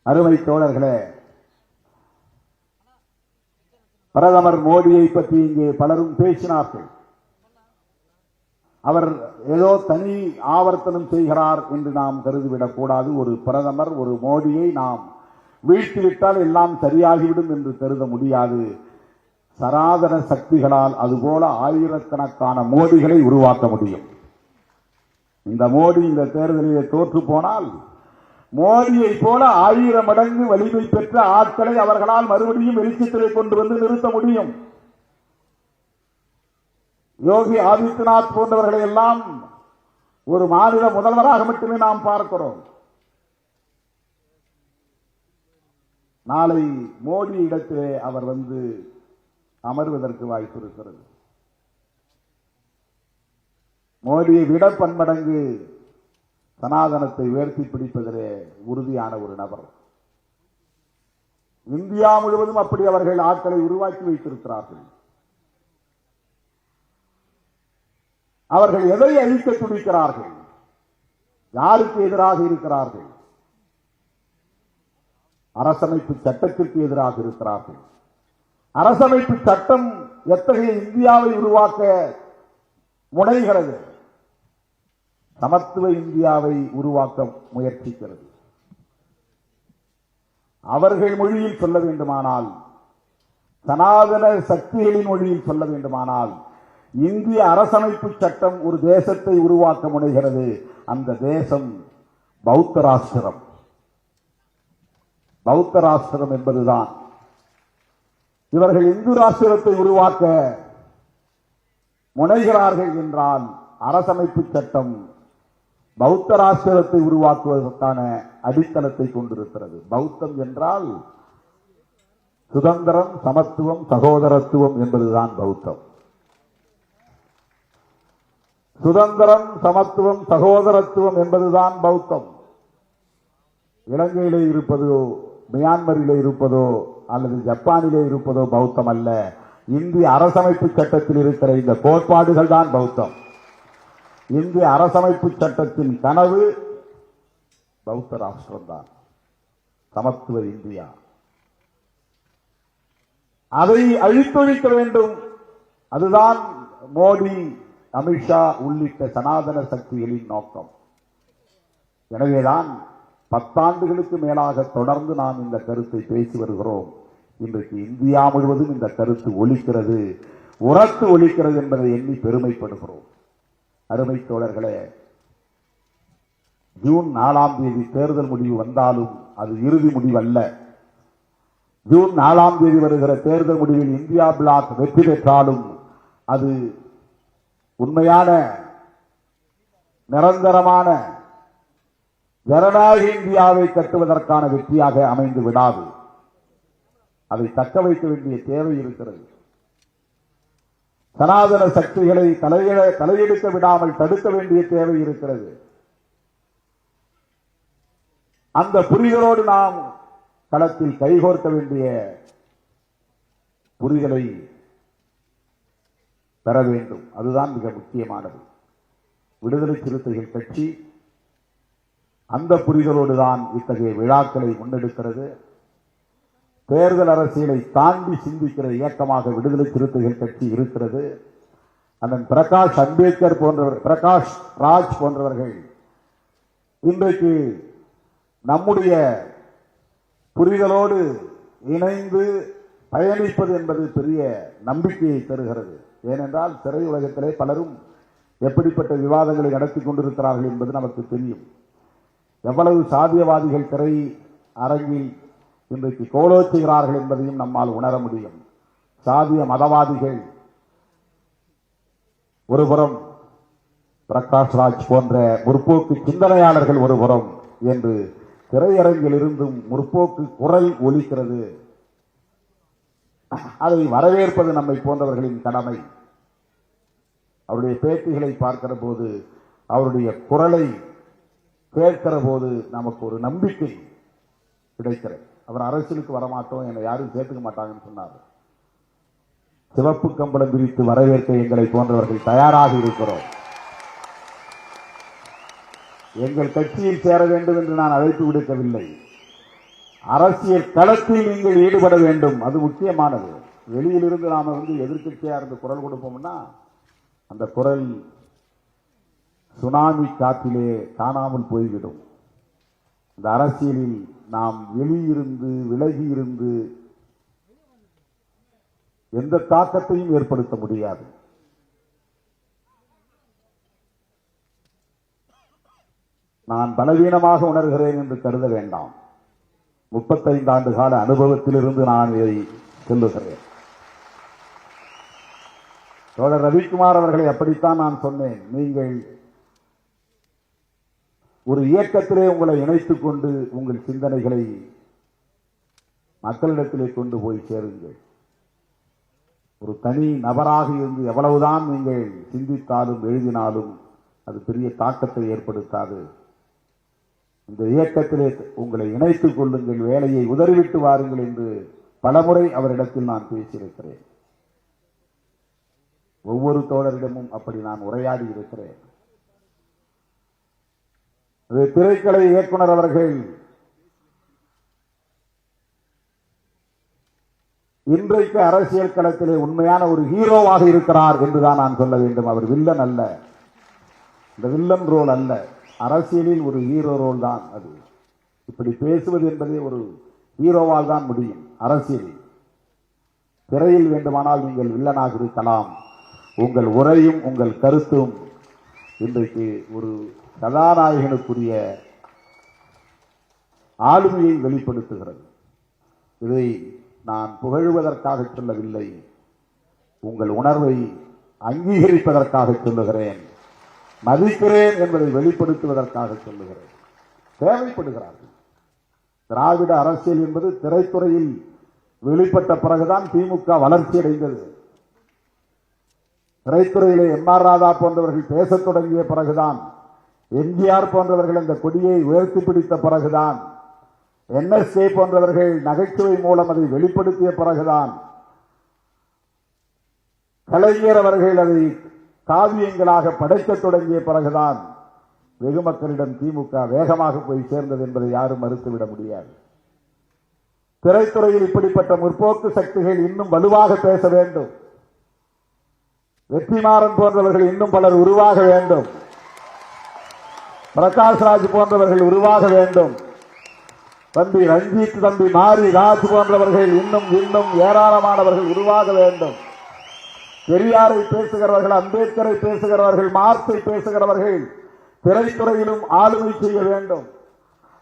அருமை தோழர்களே, பிரதமர் மோடியை பற்றி இங்கே பலரும் பேசினார்கள். அவர் ஏதோ தனி ஆவர்த்தனம் செய்கிறார் என்று நாம் கருதிவிடக் கூடாது. ஒரு பிரதமர், ஒரு மோடியை நாம் வீழ்த்திவிட்டால் எல்லாம் சரியாகிவிடும் என்று கருத முடியாது. சனாதன சக்திகளால் அதுபோல ஆயிரக்கணக்கான மோடிகளை உருவாக்க முடியும். இந்த மோடி இந்த தேர்தலிலே தோற்று போனால் மோடியை போல 1000 மடங்கு வலிமை பெற்ற ஆட்களை அவர்களால் மறுபடியும் வெளிச்சத்திலே கொண்டு வந்து நிறுத்த முடியும். யோகி ஆதித்யநாத் போன்றவர்களை எல்லாம் ஒரு மாநில முதல்வராக மட்டுமே நாம் பார்க்கிறோம். நாளை மோடி இடத்திலே அவர் வந்து அமர்வதற்கு வாய்ப்பு இருக்கிறது. மோடியை விட பன்மடங்கு சனாதனத்தை உயர்த்தி பிடிப்பதிலே உறுதியான ஒரு நபர். இந்தியா முழுவதும் அப்படி அவர்கள் ஆட்களை உருவாக்கி வைத்திருக்கிறார்கள். அவர்கள் எதை அழிக்க துடிக்கிறார்கள்? யாருக்கு எதிராக இருக்கிறார்கள்? அரசமைப்பு சட்டத்திற்கு எதிராக இருக்கிறார்கள். அரசமைப்பு சட்டம் எத்தகைய இந்தியாவை உருவாக்க முனைகிறது? சமத்துவ இந்தியாவை உருவாக்க முயற்சிக்கிறது. அவர்கள் மொழியில் சொல்ல வேண்டுமானால், சனாதன சக்திகளின் மொழியில் சொல்ல வேண்டுமானால், இந்திய அரசமைப்பு சட்டம் ஒரு தேசத்தை உருவாக்க முனைகிறது. அந்த தேசம் பௌத்த ராஷ்டிரம். பௌத்த ராஷ்டிரம் என்பதுதான். இவர்கள் இந்து ராஷ்டிரத்தை உருவாக்க முனைகிறார்கள் என்றால் அரசமைப்பு சட்டம் பௌத்த ராஷ்டிரத்தை உருவாக்குவதற்கான அடித்தளத்தை கொண்டிருக்கிறது. பௌத்தம் என்றால் சுதந்திரம், சமத்துவம், சகோதரத்துவம் என்பதுதான் பௌத்தம். சுதந்திரம், சமத்துவம், சகோதரத்துவம் என்பதுதான் பௌத்தம். இலங்கையிலே இருப்பதோ, மியான்மரிலே இருப்பதோ அல்லது ஜப்பானிலே இருப்பதோ பௌத்தம் அல்ல. இந்திய அரசமைப்பு சட்டத்தில் இருக்கிற இந்த கோட்பாடுகள் தான் பௌத்தம். இந்திய அரசமைப்பு சட்டத்தின் கனவு பௌத்த ராஷ்டிரம் தான், சமத்துவ இந்தியா. அதை அழித்தொழிக்க வேண்டும். அதுதான் மோடி, அமித்ஷா உள்ளிட்ட சனாதன சக்திகளின் நோக்கம். எனவேதான் 10 ஆண்டுகளுக்கு மேலாக தொடர்ந்து நாம் இந்த கருத்தை பேசி வருகிறோம். இன்றைக்கு இந்தியா முழுவதும் இந்த கருத்து ஒலிக்கிறது, உரத்து ஒலிக்கிறது என்பதை எண்ணி பெருமைப்படுகிறோம். அருமை தோழர்களே, ஜூன் 4ஆம் தேதி தேர்தல் முடிவு வந்தாலும் அது இறுதி முடிவல்ல. ஜூன் 4ஆம் தேதி வருகிற தேர்தல் முடிவில் இந்தியா பிளாக் வெற்றி பெற்றாலும் அது உண்மையான நிரந்தரமான ஜனநாயக இந்தியாவை கட்டுவதற்கான வெற்றியாக அமைந்து விடாது. அதை தக்க வைக்க வேண்டிய தேவை இருக்கிறது. சனாதன சக்திகளை தலையெடுக்க விடாமல் தடுக்க வேண்டிய தேவை இருக்கிறது. அந்த புரிதலோடு நாம் களத்தில் கைகோர்க்க வேண்டிய புரிதலை பெற வேண்டும். அதுதான் மிக முக்கியமானது. விடுதலை சிறுத்தைகள் கட்சி அந்த புரிதலோடு தான் இத்தகைய விழாக்களை முன்னெடுக்கிறது. தேர்தல் அரசியலை தாண்டி சிந்திக்கிற இயக்கமாக விடுதலை சிறுத்தைகள் கட்சி இருக்கிறது. அண்ணன் பிரகாஷ் அம்பேத்கர் போன்றவர், பிரகாஷ் ராஜ் போன்றவர்கள் இன்றைக்கு நம்முடைய புரிதலோடு இணைந்து பயணிப்பது என்பது பெரிய நம்பிக்கையை தருகிறது. ஏனென்றால் திரையுலகத்திலே பலரும் எப்படிப்பட்ட விவாதங்களை நடத்தி கொண்டிருக்கிறார்கள் என்பது நமக்கு தெரியும். எவ்வளவு சாதியவாதிகள் திரை அரங்கில் இன்றைக்கு கோலோச்சுகிறார்கள் என்பதையும் நம்மால் உணர முடியும். சாதிய மதவாதிகள் ஒருபுறம், பிரகாஷ் ராஜ் போன்ற முற்போக்கு சிந்தனையாளர்கள் ஒருபுறம் என்று திரையரங்கில் இருந்தும் முற்போக்கு குரல் ஒலிக்கிறது. அதை வரவேற்பது நம்மை போன்றவர்களின் கடமை. அவருடைய பேட்டிகளை பார்க்கிற போது, அவருடைய குரலை கேட்கிற போது நமக்கு ஒரு நம்பிக்கை கிடைக்கிறது. அவர் அரசியலுக்கு வரமாட்டோம், என்னை யாரும் சேர்த்துக்க மாட்டாங்கன்னு சொன்னார். சிவப்பு கம்பளம் விரித்து வரவேற்க எங்களை போன்றவர்கள் தயாராக இருக்கிறோம். எங்கள் கட்சியில் சேர வேண்டும் என்று நான் அழைப்பு விடுக்கவில்லை. அரசியல் களத்தில் நீங்கள் ஈடுபட வேண்டும். அது முக்கியமானது. வெளியிலிருந்து நாம எதிர்க்கட்சியா இருந்து குரல் கொடுப்போம்னா அந்த குரல் சுனாமி காற்றிலே காணாமல் போய்விடும். இந்த அரசியலில் நாம் வெளியிருந்து விலகி இருந்து எந்த தாக்கத்தையும் ஏற்படுத்த முடியாது. நான் பலவீனமாக உணர்கிறேன் என்று கருத வேண்டாம். 35 ஆண்டு கால அனுபவத்திலிருந்து நான் இதை சொல்லுகிறேன். தோழர் ரவிக்குமார் அவர்களை அப்படித்தான் நான் சொன்னேன். நீங்கள் ஒரு இயக்கத்திலே உங்களை இணைத்துக் கொண்டு உங்கள் சிந்தனைகளை மக்களிடத்திலே கொண்டு போய் சேருங்கள். ஒரு தனி நபராக இருந்து எவ்வளவுதான் நீங்கள் சிந்தித்தாலும் எழுதினாலும் அது பெரிய தாக்கத்தை ஏற்படுத்தாது. இந்த இயக்கத்திலே உங்களை இணைத்துக் கொள்ளுங்கள், வேலையை உதறிவிட்டு வாருங்கள் என்று பலமுறை அவரிடத்தில் நான் பேசியிருக்கிறேன். ஒவ்வொரு தோழரிடமும் அப்படி நான் உரையாடி இருக்கிறேன். திரைக்கலை இயக்குனர் அவர்கள் இன்றைக்கு அரசியல் களத்திலே உண்மையான ஒரு ஹீரோவாக இருக்கிறார் என்றுதான் நான் சொல்ல வேண்டும். அவர் வில்லன் அல்ல, இந்த வில்லன் ரோல் அல்ல, அரசியலில் ஒரு ஹீரோ ரோல் தான் அது. இப்படி பேசுவது என்பதே ஒரு ஹீரோவால் தான் முடியும். அரசியலில் திரையில் வேண்டுமானால் நீங்கள் வில்லனாக இருக்கலாம். உங்கள் உரையும் உங்கள் கருத்தும் இன்றைக்கு ஒரு கதாநாயகனுக்குரிய ஆளுமையை வெளிப்படுத்துகிறது. இதை நான் புகழுவதற்காக சொல்லவில்லை, உங்கள் உணர்வை அங்கீகரிப்பதற்காக சொல்லுகிறேன், மதிக்கிறேன் என்பதை வெளிப்படுத்துவதற்காக சொல்லுகிறேன். தேவைப்படுகிறார்கள். திராவிட அரசியல் என்பது திரைத்துறையில் வெளிப்பட்ட பிறகுதான் திமுக வளர்ச்சி அடைந்தது. திரைத்துறையிலே எம்.ஆர். ராதா போன்றவர்கள் பேசத் தொடங்கிய பிறகுதான், எம்ஜிஆர் போன்றவர்கள் இந்த கொடியை உயர்த்தி பிடித்த பிறகுதான், NSK போன்றவர்கள் நகைச்சுவை மூலம் அதை வெளிப்படுத்திய பிறகுதான், கலைஞர் அவர்கள் அதை காவியங்களாக படைக்கத் தொடங்கிய பிறகுதான் வெகு மக்களிடம் திமுக வேகமாக போய் சேர்ந்தது என்பதை யாரும் மறுத்துவிட முடியாது. திரைத்துறையில் இப்படிப்பட்ட முற்போக்கு சக்திகள் இன்னும் வலுவாக பேச வேண்டும். வெற்றிமாறன் போன்றவர்கள் இன்னும் பலர் உருவாக வேண்டும். பிரகாஷ்ராஜ் போன்றவர்கள் உருவாக வேண்டும். தம்பி ரஞ்சித், தம்பி மாரி ராஜ் போன்றவர்கள் இன்னும் இன்னும் ஏராளமானவர்கள் உருவாக வேண்டும். பெரியாரை பேசுகிறவர்கள், அம்பேத்கரை பேசுகிறவர்கள், மார்க்ஸை பேசுகிறவர்கள் திரைத்துறையிலும் ஆளுமை செய்ய வேண்டும்.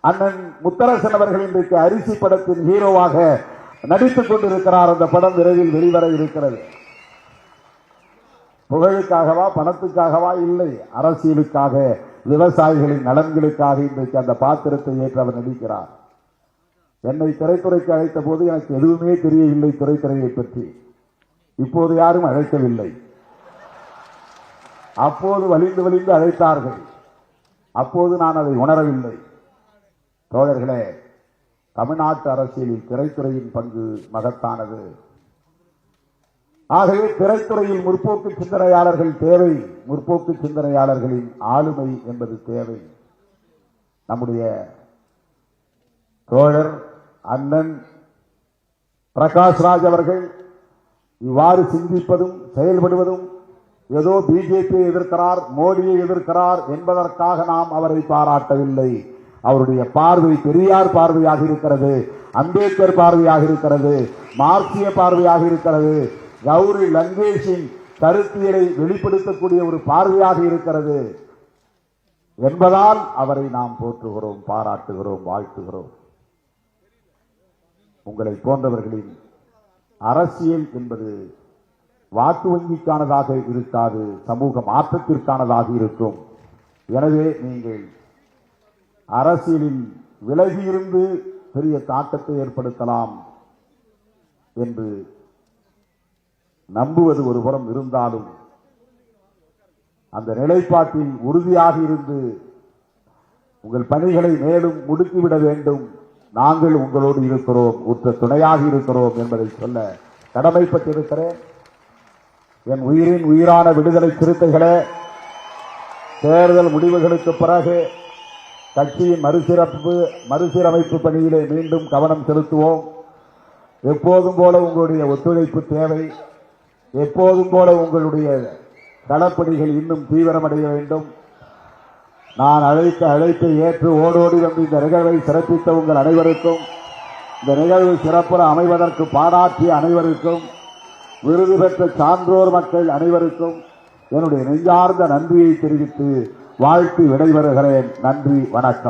அண்ணன் முத்தரசன் அவர்கள் இன்றைக்கு அரிசி படத்தின் ஹீரோவாக நடித்துக் கொண்டிருக்கிறார். அந்த படம் விரைவில் வெளிவர இருக்கிறது. புகழுக்காகவா, பணத்துக்காகவா? இல்லை, அரசியலுக்காக, விவசாயிகளின் நலன்களுக்காக இன்றைக்கு அந்த பாத்திரத்தை ஏற்று அவர் நடிக்கிறார். என்னை திரைத்துறைக்கு அழைத்த போது எனக்கு எதுவுமே தெரியவில்லை திரைத்துறையை பற்றி. இப்போது யாரும் அழைக்கவில்லை. அப்போது வலிந்து வலிந்து அழைத்தார்கள். அப்போது நான் அதை உணரவில்லை. தோழர்களே, தமிழ்நாட்டு அரசியலில் திரைத்துறையின் பங்கு மகத்தானது. ஆகவே திரைத்துறையில் முற்போக்கு சிந்தனையாளர்கள் தேவை. முற்போக்கு சிந்தனையாளர்களின் ஆளுமை என்பது தேவை. நம்முடைய தோழர் அண்ணன் பிரகாஷ்ராஜ் அவர்கள் இவ்வாறு சிந்திப்பதும் செயல்படுவதும் ஏதோ பிஜேபியை எதிர்க்கிறார், மோடியை எதிர்க்கிறார் என்பதற்காக நாம் அவரை பாராட்டவில்லை. அவருடைய பார்வை பெரியார் பார்வையாக இருக்கிறது, அம்பேத்கர் பார்வையாக இருக்கிறது, மார்க்சிய பார்வையாக இருக்கிறது, கௌரி லங்கேஷின் கருத்தியலை வெளிப்படுத்தக்கூடிய ஒரு பார்வையாக இருக்கிறது என்பதால் அவரை நாம் போற்றுகிறோம், பாராட்டுகிறோம், வாழ்த்துகிறோம். உங்களை போன்றவர்களின் அரசியல் என்பது வாக்கு வங்கிக்கானதாக இருக்காது, சமூக மாற்றத்திற்கானதாக இருக்கும். எனவே நீங்கள் அரசியலில் விலகியிருந்து பெரிய தாக்கத்தை ஏற்படுத்தலாம் என்று நம்புவது ஒருபுறம் இருந்தாலும், அந்த நிலைப்பாட்டில் உறுதியாக இருந்து உங்கள் பணிகளை மேலும் முடுக்கிவிட வேண்டும். நாங்கள் உங்களோடு இருக்கிறோம், உற்ற துணையாக இருக்கிறோம் என்பதை சொல்ல கடமைப்பட்டிருக்கிறேன். என் உயிரின் உயிரான விடுதலை சிறுத்தைகளே, தேர்தல் முடிவுகளுக்கு பிறகு கட்சியின் மறுசீரமைப்பு பணியிலே மீண்டும் கவனம் செலுத்துவோம். எப்போதும் போல உங்களுடைய ஒத்துழைப்பு தேவை. எப்போதும் போல உங்களுடைய களப்பணிகள் இன்னும் தீவிரமடைய வேண்டும். நான் அழைப்பை ஏற்று ஓடோடி வந்து இந்த நிகழ்வை சிறப்பித்த உங்கள் அனைவருக்கும், இந்த நிகழ்வு சிறப்புற அமைவதற்கு பாராட்டிய அனைவருக்கும், விருது பெற்ற சான்றோர் மக்கள் அனைவருக்கும் என்னுடைய நெஞ்சார்ந்த நன்றியை தெரிவித்து வாழ்த்து விடைபெறுகிறேன். நன்றி, வணக்கம்.